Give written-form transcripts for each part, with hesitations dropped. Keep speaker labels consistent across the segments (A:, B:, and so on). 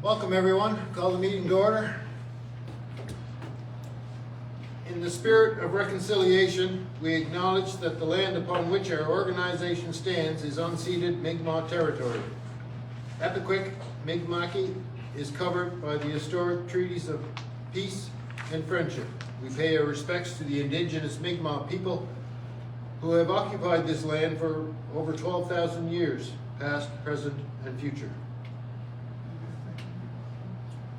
A: Welcome everyone. Call the meeting to order. In the spirit of reconciliation, we acknowledge that the land upon which our organization stands is unceded Mi'kmaq territory. Epiquick Mi'kmaqi is covered by the historic treaties of peace and friendship. We pay our respects to the indigenous Mi'kmaq people who have occupied this land for over 12,000 years, past, present, and future.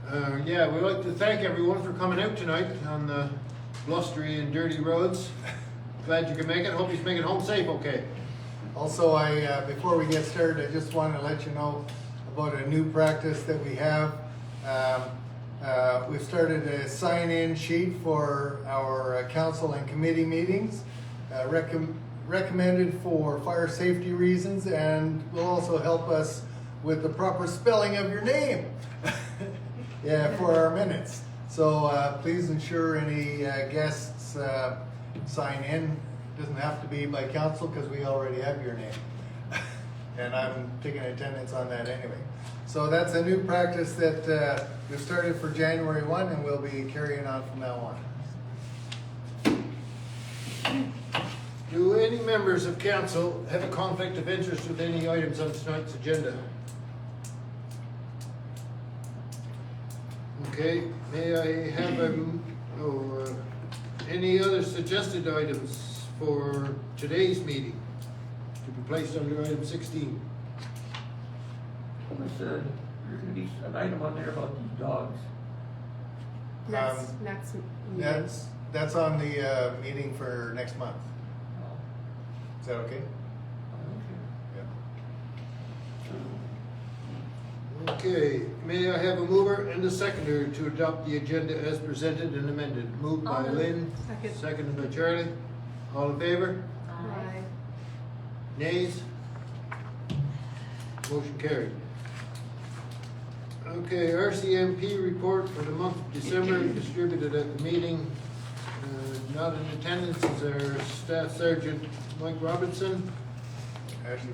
A: We'd like to thank everyone for coming out tonight on the blustery and dirty roads. Glad you could make it. Hope you make it home safe okay.
B: Also, before we get started, I just want to let you know about a new practice that we have. We've started a sign-in sheet for our council and committee meetings, recommended for fire safety reasons, and will also help us with the proper spelling of your name. For our minutes. So please ensure any guests sign in. Doesn't have to be by council because we already have your name. And I'm taking attendance on that anyway. So that's a new practice that we've started for January 1 and we'll be carrying on from now on.
A: Do any members of council have a conflict of interest with any items on tonight's agenda? Okay, may I have any other suggested items for today's meeting to be placed under item 16?
C: There's going to be an item on there about these dogs.
B: That's on the meeting for next month. Is that okay?
A: Okay, may I have a mover and a seconder to adopt the agenda as presented and amended? Moved by Lynn, seconded by Charlie. All in favor?
D: Aye.
A: Nays? Motion carried. Okay, RCMP report for the month of December distributed at the meeting. Not in attendance is our Staff Sergeant Mike Robinson.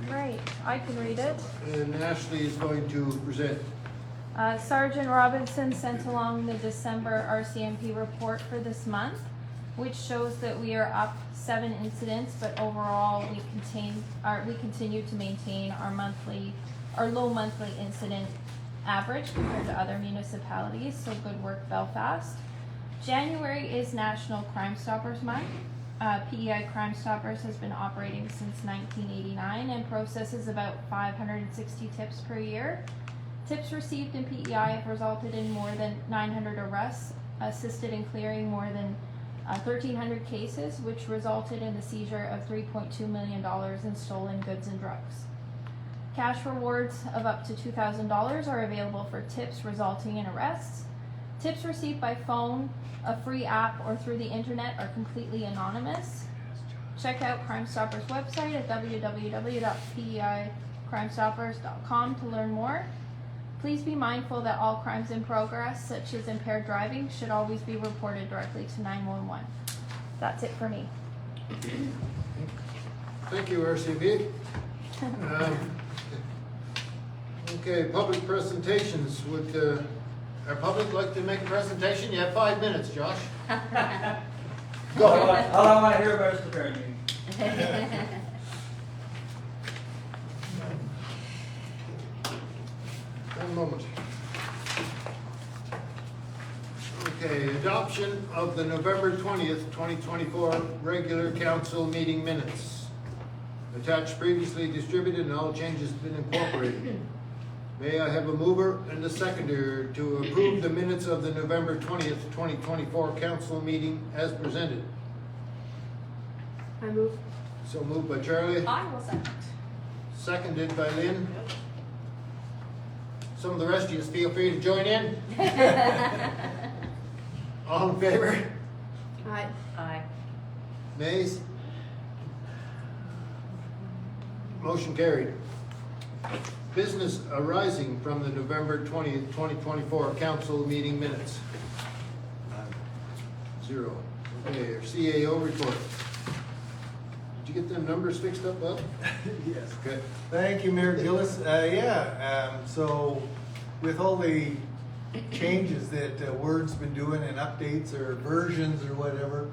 D: Right, I can read it.
A: And Ashley is going to present.
D: Sergeant Robinson sent along the December RCMP report for this month, which shows that we are up 7 incidents, but overall we continue to maintain our low monthly incident average compared to other municipalities. So good work, Belfast. January is National Crime Stoppers Month. PEI Crime Stoppers has been operating since 1989 and processes about 560 tips per year. Tips received in PEI have resulted in more than 900 arrests, assisted in clearing more than 1,300 cases, which resulted in the seizure of $3.2 million in stolen goods and drugs. Cash rewards of up to $2,000 are available for tips resulting in arrests. Tips received by phone, a free app, or through the internet are completely anonymous. Check out Crime Stoppers website at www.peicrimestoppers.com to learn more. Please be mindful that all crimes in progress, such as impaired driving, should always be reported directly to 911. That's it for me.
A: Thank you, RCB. Okay, public presentations. Would our public like to make a presentation? You have 5 minutes, Josh. Go.
C: All I want to hear about is the parent meeting.
A: One moment. Okay, adoption of the November 20th, 2024 regular council meeting minutes. Attached previously distributed and all changes have been incorporated. May I have a mover and a seconder to approve the minutes of the November 20th, 2024 council meeting as presented?
E: I move.
A: So moved by Charlie,
E: I will second.
A: seconded by Lynn. Some of the rest of you feel free to join in. All in favor?
E: Aye.
D: Aye.
A: Nays? Motion carried. Business arising from the November 20th, 2024 council meeting minutes. 0. Okay, our CAO report. Did you get them numbers fixed up, Bob?
B: Yes.
A: Okay.
B: Thank you, Mayor Gillis. So with all the changes that Word's been doing and updates or versions or whatever,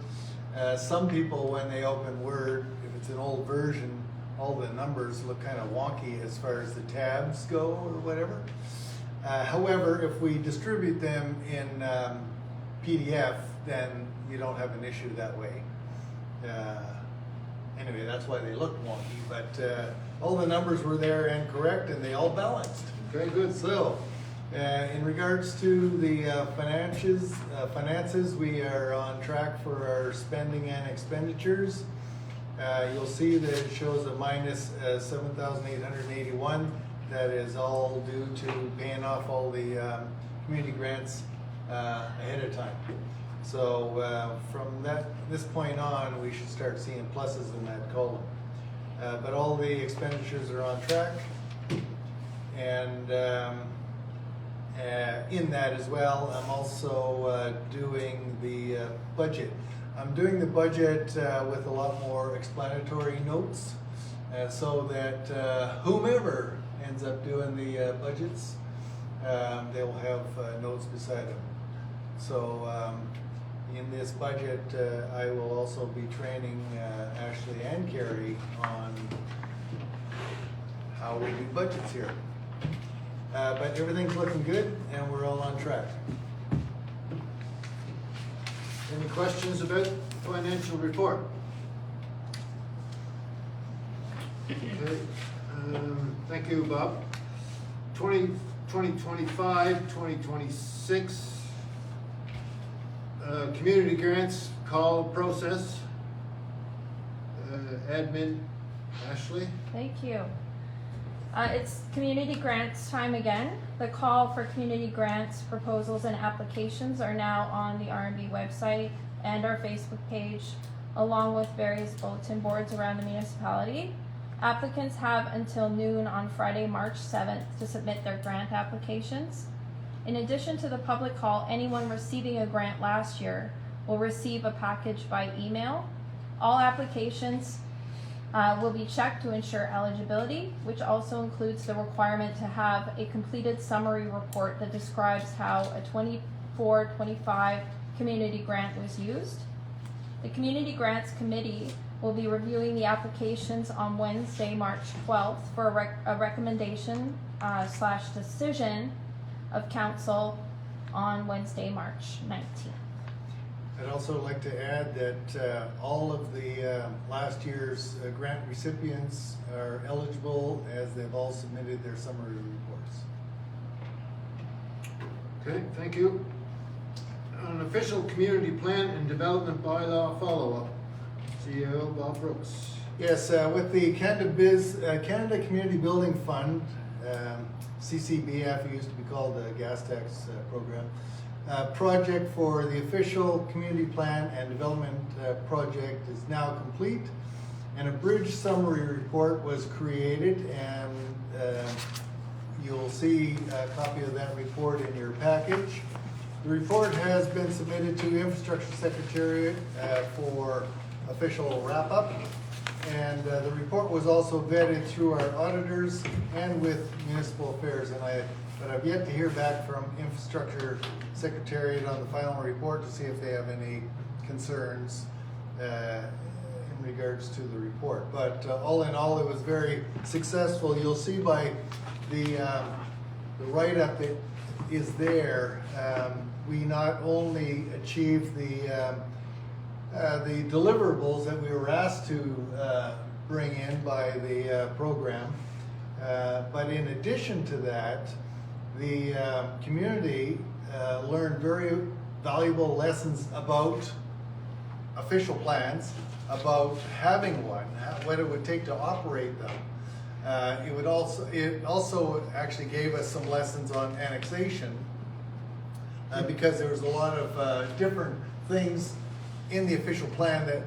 B: some people when they open Word, if it's an old version, all the numbers look kind of wonky as far as the tabs go or whatever. However, if we distribute them in PDF, then you don't have an issue that way. Anyway, that's why they look wonky, but all the numbers were there and correct, and they all balanced.
A: Okay, good.
B: So, in regards to the finances, we are on track for our spending and expenditures. You'll see that it shows a minus 7,881. That is all due to paying off all the community grants ahead of time. So from this point on, we should start seeing pluses in that column. But all the expenditures are on track, and in that as well, I'm also doing the budget. I'm doing the budget with a lot more explanatory notes, so that whomever ends up doing the budgets, they will have notes beside them. So in this budget, I will also be training Ashley and Carrie on how we do budgets here. But everything's looking good, and we're all on track.
A: Any questions about the financial report? Okay, thank you, Bob. 2025, 2026, community grants call process. Admin, Ashley.
D: Thank you. It's community grants time again. The call for community grants proposals and applications are now on the RMB website and our Facebook page, along with various bulletin boards around the municipality. Applicants have until noon on Friday, March 7th to submit their grant applications. In addition to the public call, anyone receiving a grant last year will receive a package by email. All applications will be checked to ensure eligibility, which also includes the requirement to have a completed summary report that describes how a 24-25 community grant was used. The Community Grants Committee will be reviewing the applications on Wednesday, March 12th for a recommendation / decision of council on Wednesday, March 19th.
B: I'd also like to add that all of the last year's grant recipients are eligible, as they've all submitted their summary reports.
A: Okay, thank you. An official community plan and development bylaw follow-up. CEO Bob Brooks.
B: Yes, with the Canada Community Building Fund, CCBF, it used to be called the gas tax program, project for the official community plan and development project is now complete, and a bridge summary report was created, and you'll see a copy of that report in your package. The report has been submitted to Infrastructure Secretariat for official wrap-up, and the report was also vetted through our auditors and with Municipal Affairs, but I've yet to hear back from Infrastructure Secretariat on the final report to see if they have any concerns in regards to the report. But all in all, it was very successful. You'll see by the write-up that is there, we not only achieved the deliverables that we were asked to bring in by the program, but in addition to that, the community learned very valuable lessons about official plans, about having one, what it would take to operate them. It also actually gave us some lessons on annexation, because there was a lot of different things in the official plan that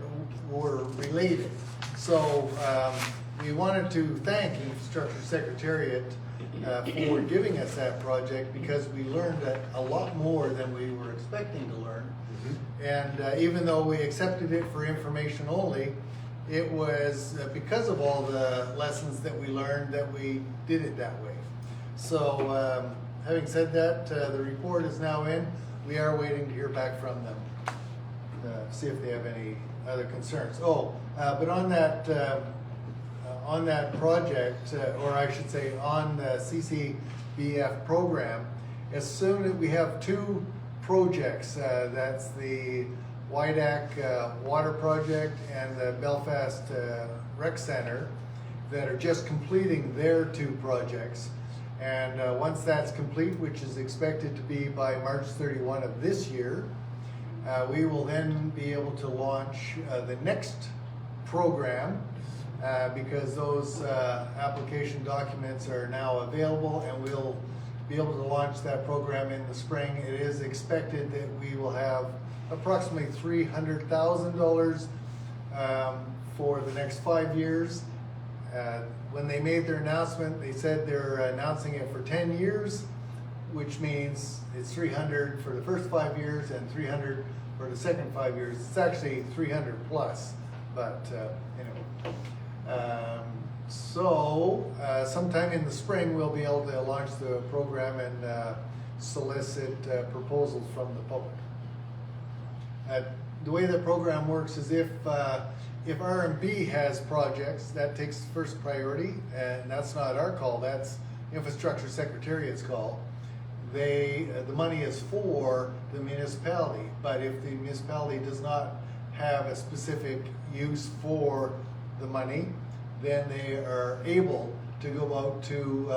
B: were related. So we wanted to thank Infrastructure Secretariat for giving us that project, because we learned a lot more than we were expecting to learn. And even though we accepted it for information only, it was because of all the lessons that we learned that we did it that way. So having said that, the report is now in. We are waiting to hear back from them, see if they have any other concerns. But on that project, or I should say on the CCBF program, as soon as we have two projects, that's the Widak Water Project and the Belfast Rec Center, that are just completing their two projects. And once that's complete, which is expected to be by March 31 of this year, we will then be able to launch the next program because those application documents are now available, and we'll be able to launch that program in the spring. It is expected that we will have approximately $300,000 for the next 5 years. When they made their announcement, they said they're announcing it for 10 years, which means it's 300 for the first 5 years and 300 for the second 5 years. It's actually 300 plus, but anyway. Sometime in the spring, we'll be able to launch the program and solicit proposals from the public. The way the program works is if RMB has projects, that takes first priority, and that's not our call, that's Infrastructure Secretariat's call. The money is for the municipality, but if the municipality does not have a specific use for the money, then they are able to go out to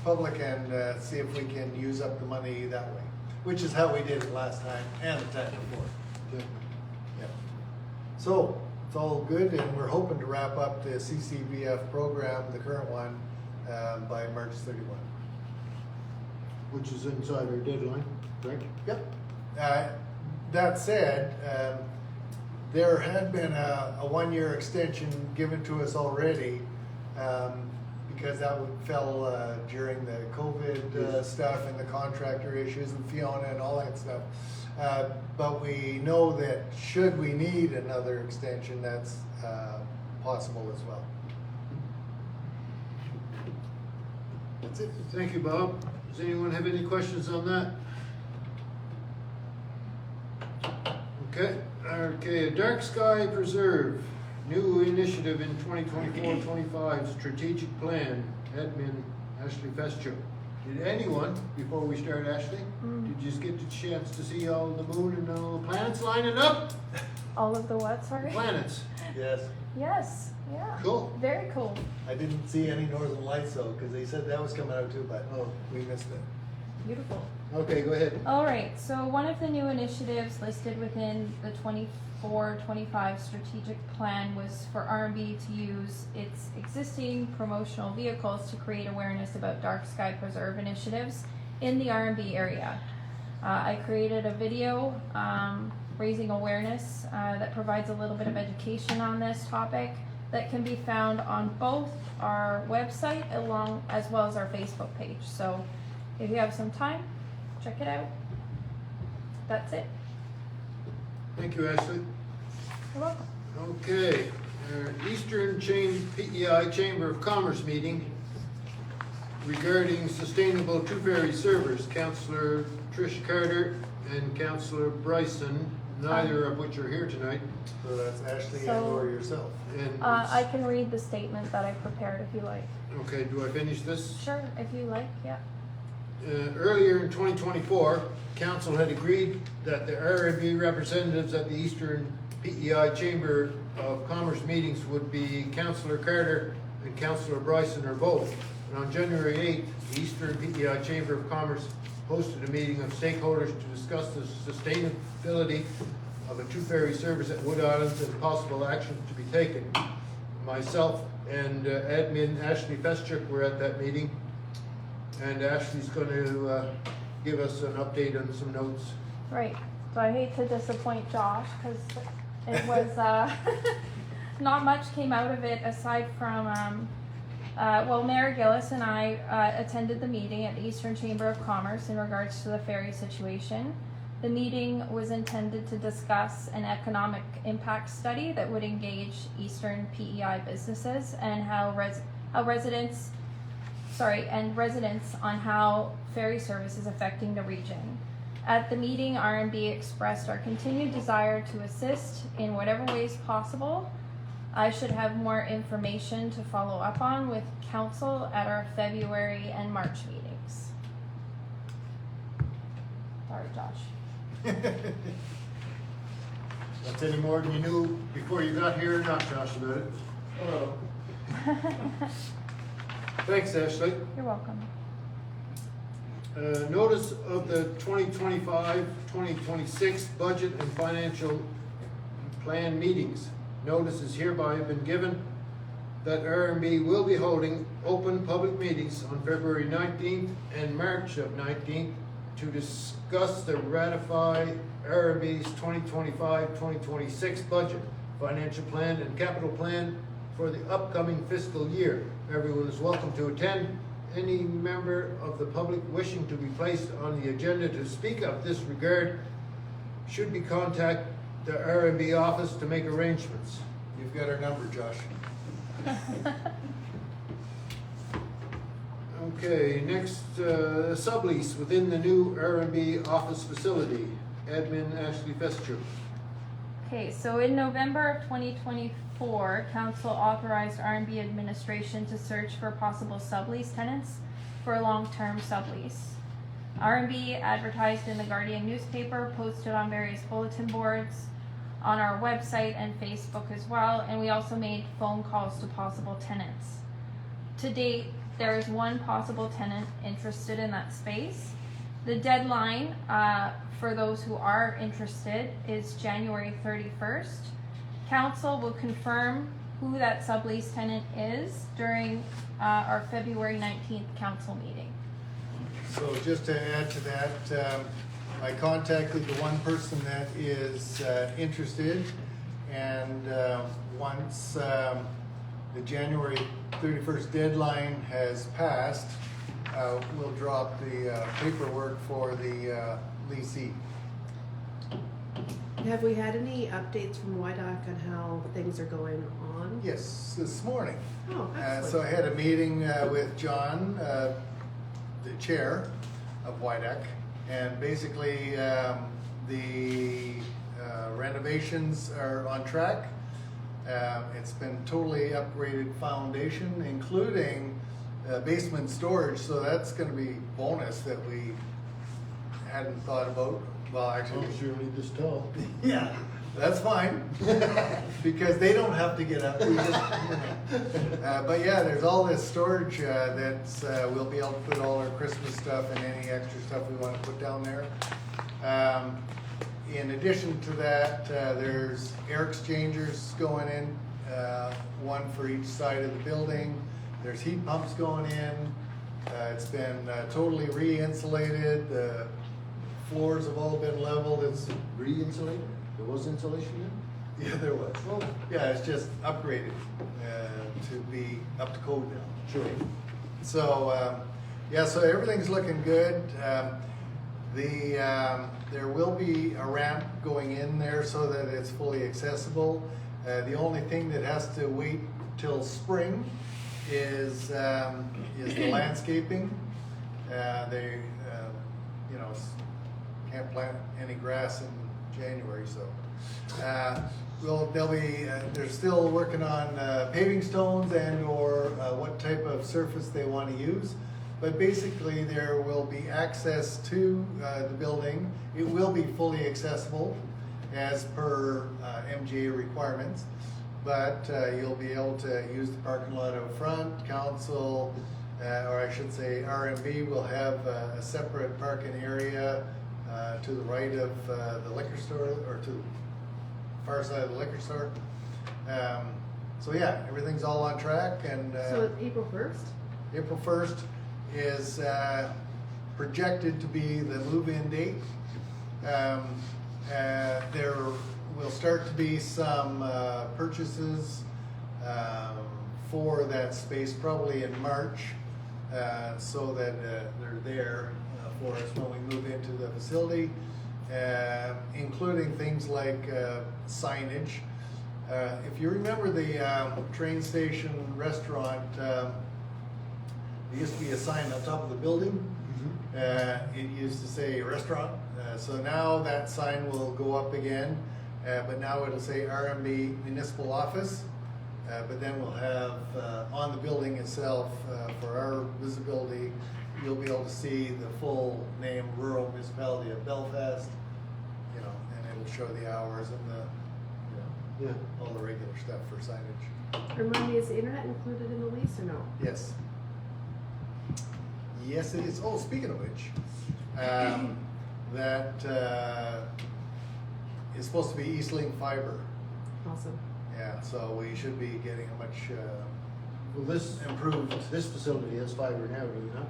B: public and see if we can use up the money that way, which is how we did it last time and the time before. Yeah. So it's all good, and we're hoping to wrap up the CCBF program, the current one, by March 31.
A: Which is inside our deadline, correct?
B: Yep. That said, there had been a 1-year extension given to us already, because that fell during the COVID stuff and the contractor issues and Fiona and all that stuff. But we know that should we need another extension, that's possible as well. That's it.
A: Thank you, Bob. Does anyone have any questions on that? Okay, Dark Sky Preserve, new initiative in 2024-25 strategic plan, admin Ashley Feschuk. Did anyone, before we start, Ashley, did you just get the chance to see all the moon and all the planets lining up?
D: All of the what, sorry?
A: Planets.
B: Yes.
D: Yes, yeah.
A: Cool.
D: Very cool.
B: I didn't see any northern lights though, because they said that was coming out too, but we missed it.
D: Beautiful.
A: Okay, go ahead.
D: All right, so one of the new initiatives listed within the 24-25 strategic plan was for RMB to use its existing promotional vehicles to create awareness about Dark Sky Preserve initiatives in the RMB area. I created a video raising awareness that provides a little bit of education on this topic that can be found on both our website as well as our Facebook page. So if you have some time, check it out. That's it.
A: Thank you, Ashley.
D: You're welcome.
A: Okay, our Eastern PEI Chamber of Commerce meeting regarding sustainable two-ferry servers, Councillor Trish Carter and Councillor Bryson, neither of which are here tonight.
B: So that's Ashley
D: So-
B: and or yourself.
A: And
D: I can read the statement that I prepared if you like.
A: okay, do I finish this?
D: Sure, if you like, yeah.
A: Earlier in 2024, Council had agreed that the RMB representatives at the Eastern PEI Chamber of Commerce meetings would be Councillor Carter and Councillor Bryson, or both. And on January 8th, the Eastern PEI Chamber of Commerce hosted a meeting of stakeholders to discuss the sustainability of a two-ferry service at Wood Islands and possible action to be taken. Myself and admin Ashley Feschuk were at that meeting, and Ashley's going to give us an update on some notes.
D: Right. So I hate to disappoint Josh because it was not much came out of it aside from Mayor Gillis and I attended the meeting at the Eastern Chamber of Commerce in regards to the ferry situation. The meeting was intended to discuss an economic impact study that would engage Eastern PEI businesses and how residents and residents on how ferry service is affecting the region. At the meeting, RMB expressed our continued desire to assist in whatever ways possible. I should have more information to follow up on with council at our February and March meetings. Sorry, Josh.
A: That's any more than you knew before you got here or not, Josh, about it?
C: Oh,
A: Thanks, Ashley.
D: You're welcome.
A: Notice of the 2025-2026 budget and financial plan meetings. Notice is hereby been given that RMB will be holding open public meetings on February 19th and March of 19th to discuss the ratify RMB's 2025-2026 budget, financial plan, and capital plan for the upcoming fiscal year. Everyone is welcome to attend. Any member of the public wishing to be placed on the agenda to speak of this regard should be contact the RMB office to make arrangements.
B: You've got our number, Josh.
A: Okay, next, sublease within the new RMB office facility. Admin Ashley Festro.
D: Okay, so in November of 2024, council authorized RMB administration to search for possible sublease tenants for a long-term sublease. RMB advertised in the Guardian newspaper, posted on various bulletin boards, on our website and Facebook as well, and we also made phone calls to possible tenants. To date, there is one possible tenant interested in that space. The deadline for those who are interested is January 31st. Council will confirm who that sublease tenant is during our February 19th council meeting.
B: So just to add to that, I contacted the one person that is interested, and once the January 31st deadline has passed, we'll drop the paperwork for the leasee.
E: Have we had any updates from YDOC on how things are going on?
B: Yes, this morning.
E: Oh,
B: So I
E: excellent.
B: had a meeting with John, the chair of YDOC, and basically the renovations are on track. It's been totally upgraded foundation, including basement storage, so that's gonna be bonus that we hadn't thought about. Well, actually,
A: you need this tall.
B: yeah, that's fine, because they don't have to get up. We just, but yeah, there's all this storage that's, we'll be able to put all our Christmas stuff and any extra stuff we want to put down there. In addition to that, there's air exchangers going in, one for each side of the building. There's heat pumps going in. It's been totally re-insulated. The floors have all been leveled. It's
A: Re-insulated? There was insulation in?
B: yeah, there was. Well, yeah, it's just upgraded to be up to code now.
A: Sure.
B: So yeah, so everything's looking good. There will be a ramp going in there so that it's fully accessible. The only thing that has to wait till spring is the landscaping. They can't plant any grass in January, so they're still working on paving stones and or what type of surface they want to use. But basically, there will be access to the building. It will be fully accessible as per MGA requirements. But you'll be able to use the parking lot out front. Council, or I should say RMB, will have a separate parking area to the right of the liquor store, or to the far side of the liquor store. So yeah, everything's all on track, and
E: So it's April 1st?
B: April 1st is projected to be the move-in date. There will start to be some purchases for that space probably in March, so that they're there for us when we move into the facility, including things like signage. If you remember the train station restaurant, there used to be a sign on top of the building. It used to say restaurant, so now that sign will go up again, but now it'll say RMB Municipal Office. But then we'll have on the building itself, for our visibility, you'll be able to see the full name, Rural Municipality of Belfast, you know, and it'll show the hours and the, you know, all the regular stuff for signage.
E: Remind me, is the internet included in the lease or no?
B: Yes. Yes, it is. Oh, speaking of which, that is supposed to be Eastlink fiber.
E: Awesome.
B: Yeah, so we should be getting a much
A: Well, this facility has fiber now, do you not?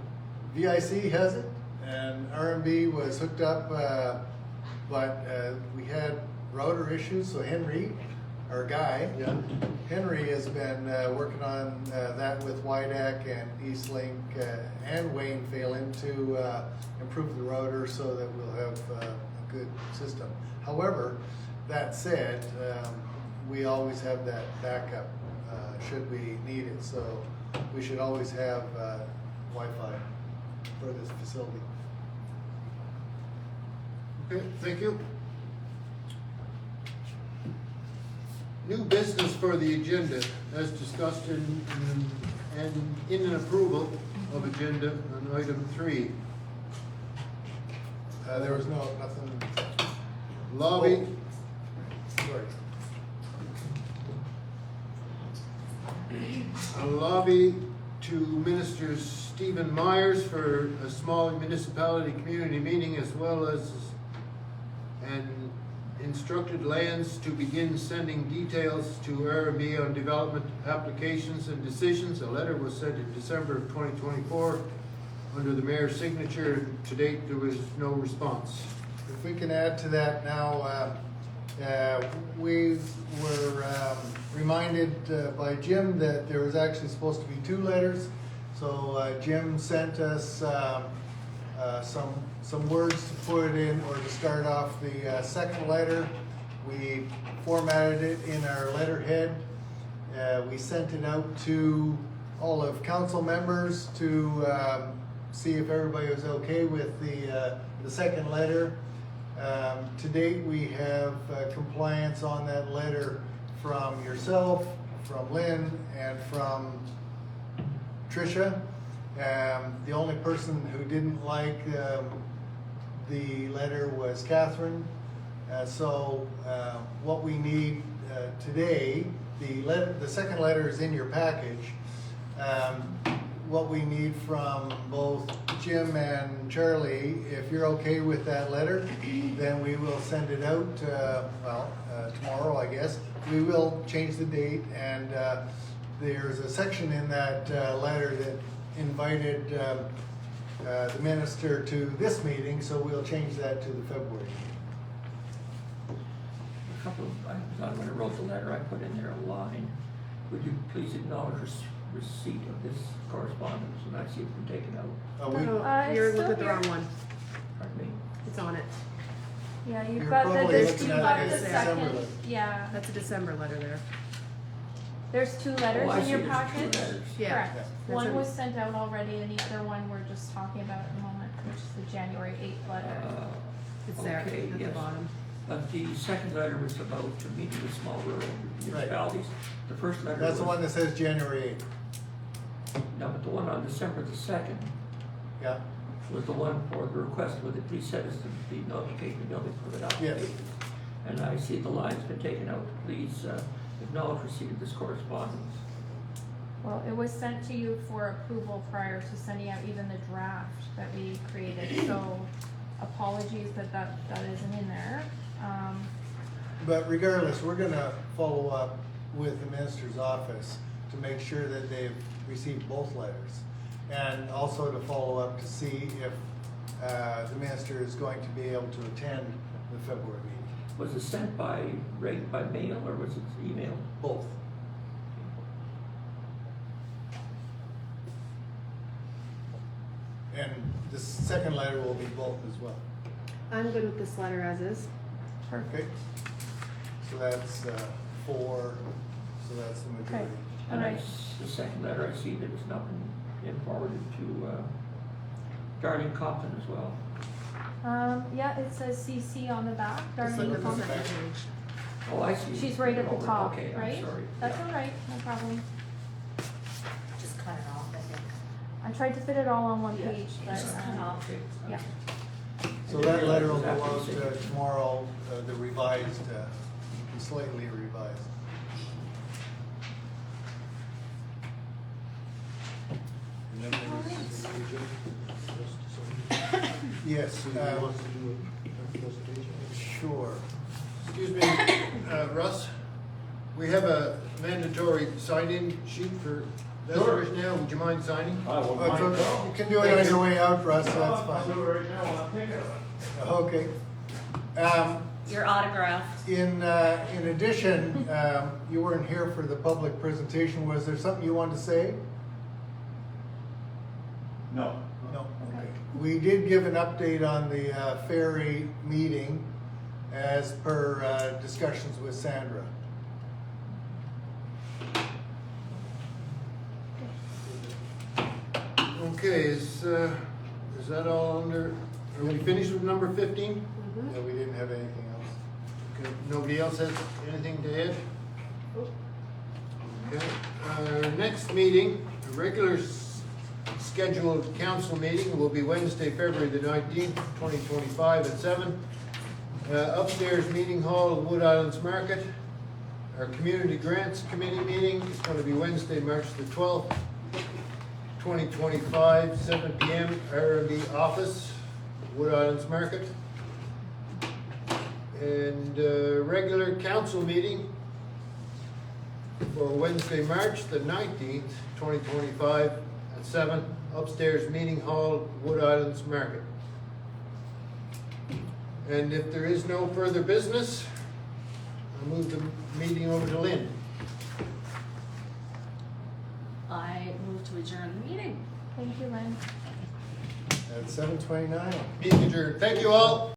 B: VIC has it, and RMB was hooked up, but we had router issues, so Henry, our guy,
A: Yeah.
B: Henry has been working on that with WIDAC and Eastlink and Wayne Phelan to improve the router so that we'll have a good system. However, that said, we always have that backup should we need it, so we should always have Wi-Fi for this facility.
A: Okay, thank you. New business for the agenda, as discussed in an approval of agenda on item 3.
B: There was nothing.
A: Lobby,
B: Sorry.
A: a lobby to Minister Stephen Myers for a small municipality community meeting, as well as and instructed Lands to begin sending details to RMB on development applications and decisions. A letter was sent in December of 2024 under the mayor's signature. To date, there was no response.
B: If we can add to that now, we were reminded by Jim that there was actually supposed to be 2 letters. So Jim sent us some words to put in or to start off the second letter. We formatted it in our letterhead. We sent it out to all of council members to see if everybody was okay with the second letter. To date, we have compliance on that letter from yourself, from Lynn, and from Tricia. The only person who didn't like the letter was Catherine. So what we need today, the second letter is in your package. What we need from both Jim and Charlie, if you're okay with that letter, then we will send it out, tomorrow, I guess. We will change the date, and there's a section in that letter that invited the minister to this meeting, so we'll change that to the February meeting.
C: A couple of items, when I wrote the letter, I put in there a line. Would you please acknowledge receipt of this correspondence, and I see it's been taken out.
E: No, you're
D: it's
E: looking
D: still
E: at the
D: here.
E: wrong one.
C: Pardon me?
E: It's on it.
D: Yeah, you've
B: You're
D: got
B: probably
D: there's
B: looking
D: two,
B: at
D: got
B: it
D: the
B: as
D: second,
B: December letter.
D: yeah.
E: That's a December letter there.
D: There's 2 letters
C: Oh, I
D: in
C: see,
D: your
C: there's 2
D: package.
C: letters.
E: Yeah.
D: Correct.
E: That's
D: One
E: it.
D: was sent out already, and the other one we're just talking about at the moment, which is the January 8th letter.
E: It's there
C: Okay,
E: at the
C: yes.
E: bottom.
C: But the second letter was about to meeting with small rural municipalities. The first letter
B: That's the
C: was-
B: one that says January 8th.
C: No, but the one on December the 2nd
B: Yeah.
C: was the one for the request with the 3 citizens to be notified the building permit application. And I see the line's been taken out. Please acknowledge receipt of this correspondence.
D: Well, it was sent to you for approval prior to sending out even the draft that we created, so apologies that isn't in there.
B: But regardless, we're gonna follow up with the minister's office to make sure that they've received both letters. And also to follow up to see if the minister is going to be able to attend the February meeting.
C: Was it sent by mail or was it email?
B: Both. And the second letter will be both as well.
E: I'm good with this letter as is.
B: Okay? So that's 4, so that's the majority.
D: Okay.
C: And
D: Alright.
C: the second letter, I see that it's not been and forwarded to Darlene Compton as well.
D: Yeah, it says CC on the back,
B: Just
D: Darlene
B: look at the
D: Compton.
B: back.
C: Oh, I see.
D: She's right at the
C: Over.
D: top,
C: Okay,
D: right?
C: I'm sorry.
D: That's
C: Yeah.
D: all right, no problem.
F: Just cut it off, I think.
D: I tried to fit it all on one
C: Yeah.
D: page, but,
F: Just cut off.
C: Okay.
D: yeah.
B: So that letter will go
C: After
B: out
C: the signature.
B: tomorrow, the revised, slightly revised.
A: And then
B: Yes,
A: do you want to do a presentation?
B: sure.
A: Excuse me, Russ, we have a mandatory sign-in sheet for visitors now. Would you mind signing?
B: You can do it on your way out, Russ, that's fine.
A: right now while I'm picking it up.
B: Okay.
F: Your autograph.
B: In addition, you weren't here for the public presentation. Was there something you wanted to say?
A: No.
B: No. Okay. We did give an update on the ferry meeting as per discussions with Sandra.
A: Okay, is that all under, are we finished with number 15?
B: Yeah, we didn't have anything else.
A: Okay, nobody else has anything to add? Okay, our next meeting, the regular scheduled council meeting will be Wednesday, February the 19th, 2025 at 7. Upstairs meeting hall, Wood Islands Market. Our Community Grants Committee meeting is going to be Wednesday, March the 12th, 2025, 7 p.m., RMB office, Wood Islands Market. And regular council meeting for Wednesday, March the 19th, 2025 at 7, upstairs meeting hall, Wood Islands Market. And if there is no further business, I'll move the meeting over to Lynn.
F: I move to adjourn the meeting.
D: Thank you, Lynn.
B: At 7:29.
A: Meeting adjourned. Thank you all.